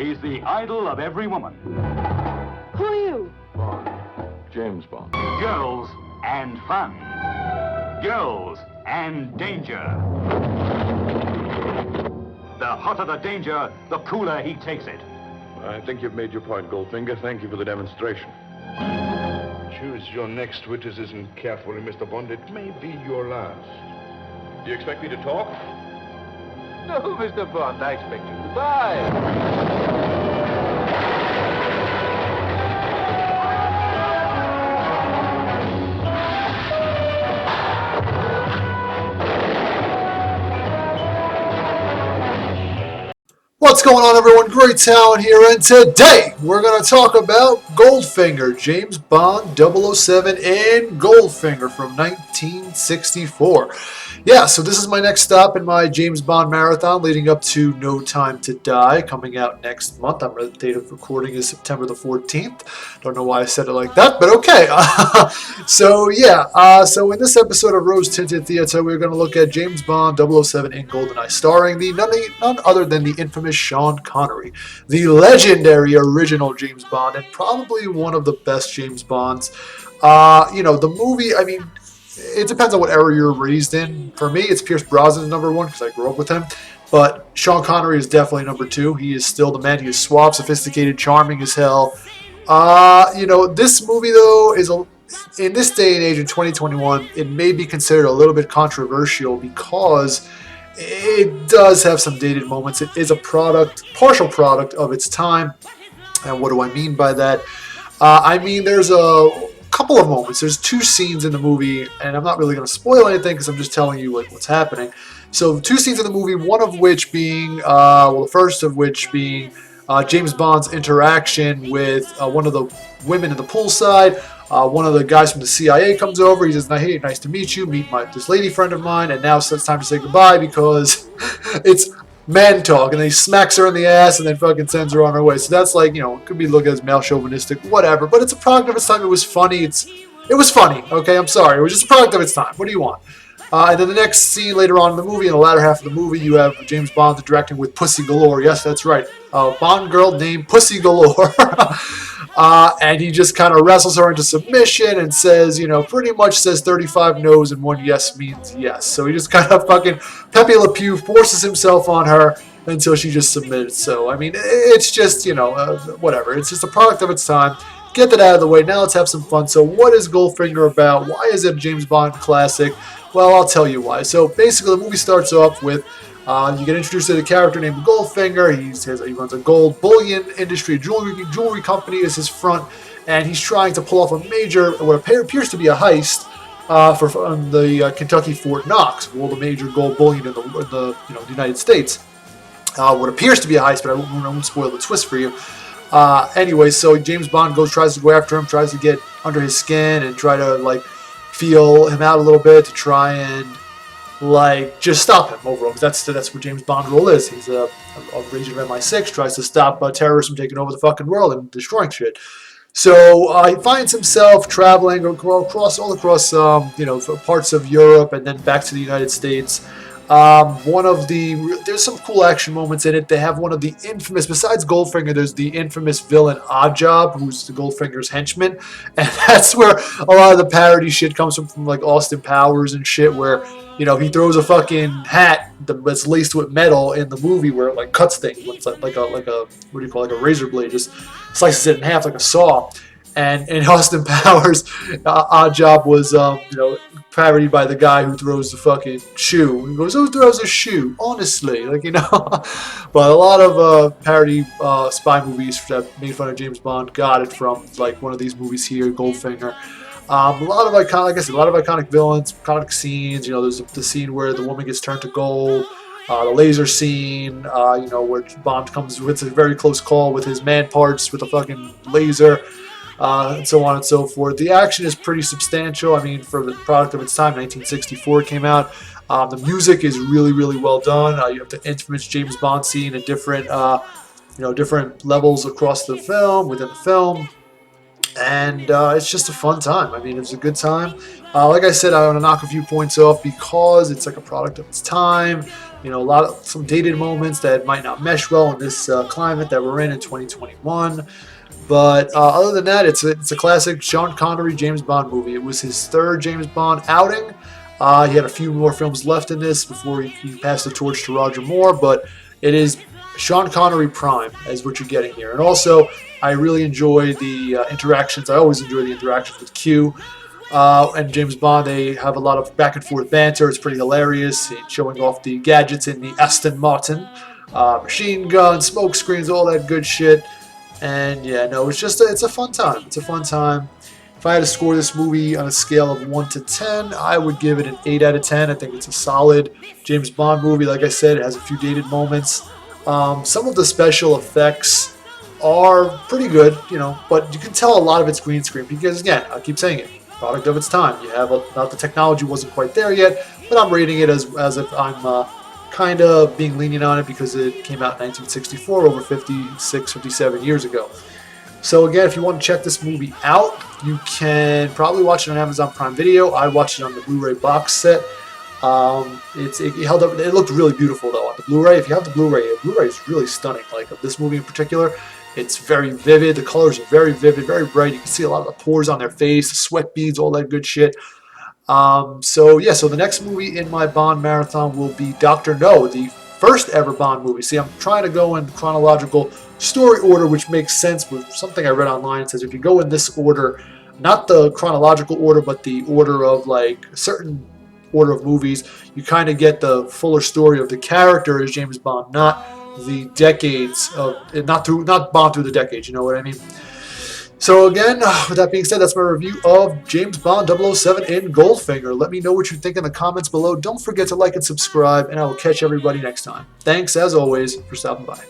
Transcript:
He's the idol of every woman. Who are you? Bond. James Bond. Girls and fun. Girls and danger. The hotter the danger, the cooler he takes it. I think you've made your point, Goldfinger. Thank you for the demonstration. Choose your next witticism carefully, Mr. Bond. It may be your last. Do you expect me to talk? No, Mr. Bond, I expect you to die. What's going on, everyone? Great talent here, and today we're going to talk about Goldfinger, James Bond 007 and Goldfinger from 1964. Yeah, so this is my next stop in my James Bond marathon leading up to No Time to Die, coming out next month. The date of recording is September the 14th. Don't know why I said it like that, but okay. So in this episode of Rose Tinted Theater, we're going to look at James Bond 007 and GoldenEye, starring none other than the infamous Sean Connery, the legendary original James Bond, and probably one of the best James Bonds. The movie, I mean, it depends on what era you're raised in. For me, it's Pierce Brosnan's number one because I grew up with him. But Sean Connery is definitely number two. He is still the man. He is suave, sophisticated, charming as hell. This movie, though, in this day and age in 2021, it may be considered a little bit controversial because it does have some dated moments. It is a partial product of its time. And what do I mean by that? There's a couple of moments. There's two scenes in the movie, and I'm not really going to spoil anything because I'm just telling you what's happening. So two scenes in the movie, one of which being, the first of which being James Bond's interaction with one of the women in the poolside. One of the guys from the CIA comes over. He says, "Hey, nice to meet you. Meet this lady friend of mine." And now it's time to say goodbye because it's man talk. And then he smacks her in the ass and then fucking sends her on her way. So that's it could be looked at as male chauvinistic, whatever. But it's a product of its time. It was funny. It was funny. Okay, I'm sorry. It was just a product of its time. What do you want? And then the next scene later on in the movie, in the latter half of the movie, you have James Bond interacting with Pussy Galore. Yes, that's right. A Bond girl named Pussy Galore. And he just kind of wrestles her into submission and says, pretty much says 35 no's and one yes means yes. So he just kind of fucking Pepe Le Pew forces himself on her until she just submits. So, it's just, whatever. It's just a product of its time. Get that out of the way. Now let's have some fun. So what is Goldfinger about? Why is it a James Bond classic? Well, I'll tell you why. So basically the movie starts off with you get introduced to the character named Goldfinger. He runs a gold bullion industry, jewelry company is his front, and he's trying to pull off a major, what appears to be a heist from the Kentucky Fort Knox, the major gold bullion in the United States. What appears to be a heist, but I won't spoil the twist for you. Anyway, so James Bond tries to go after him, tries to get under his skin and try to feel him out a little bit to try and just stop him overall, because that's what James Bond's role is. He's a agent of MI6, tries to stop terrorists from taking over the fucking world and destroying shit. So he finds himself traveling all across parts of Europe and then back to the United States. There's some cool action moments in it. They have one of the infamous, besides Goldfinger, there's the infamous villain Oddjob, who's the Goldfinger's henchman, and that's where a lot of the parody shit comes from Austin Powers and shit, where he throws a fucking hat that's laced with metal in the movie where it cuts things. It's like a razor blade, just slices it in half like a saw. And in Austin Powers, Oddjob was parodied by the guy who throws the fucking shoe. He goes, "Who throws a shoe?" Honestly, But a lot of parody spy movies that made fun of James Bond got it from one of these movies here, Goldfinger. A lot of iconic villains, iconic scenes. There's the scene where the woman gets turned to gold. The laser scene, where Bond comes with a very close call with his man parts with a fucking laser. And so on and so forth. The action is pretty substantial. For the product of its time, 1964 came out. The music is really, really well done. You have the infamous James Bond scene at different levels across the film, within the film. And it's just a fun time. It's a good time. Like I said, I want to knock a few points off because it's a product of its time. You know, some dated moments that might not mesh well in this climate that we're in 2021. But other than that, it's a classic Sean Connery James Bond movie. It was his third James Bond outing. He had a few more films left in this before he passed the torch to Roger Moore, but it is Sean Connery prime as what you're getting here. And also, I really enjoy the interactions. I always enjoy the interactions with Q and James Bond. They have a lot of back and forth banter. It's pretty hilarious, showing off the gadgets in the Aston Martin, machine gun, smoke screens, all that good shit. And yeah, no, it's a fun time. It's a fun time. If I had to score this movie on a scale of 1 to 10, I would give it an 8 out of 10. I think it's a solid James Bond movie. Like I said, it has a few dated moments. Some of the special effects are pretty good, you know, but you can tell a lot of it's green screen because, again, I keep saying it, product of its time. You have not the technology wasn't quite there yet, but I'm rating it as if I'm kind of being lenient on it because it came out in 1964, over 56, 57 years ago. So again, if you want to check this movie out, you can probably watch it on Amazon Prime Video. I watched it on the Blu-ray box set. It held up. It looked really beautiful though on the Blu-ray. If you have the Blu-ray is really stunning. Like of this movie in particular, it's very vivid. The colors are very vivid, very bright. You can see a lot of the pores on their face, the sweat beads, all that good shit. So the next movie in my Bond marathon will be Dr. No, the first ever Bond movie. See, I'm trying to go in chronological story order, which makes sense with something I read online. It says if you go in this order, not the chronological order, but the order of like a certain order of movies, you kind of get the fuller story of the character as James Bond, not the decades of, not Bond through the decades. You know what I mean? So again, with that being said, that's my review of James Bond 007 in Goldfinger. Let me know what you think in the comments below. Don't forget to like and subscribe, and I will catch everybody next time. Thanks, as always, for stopping by.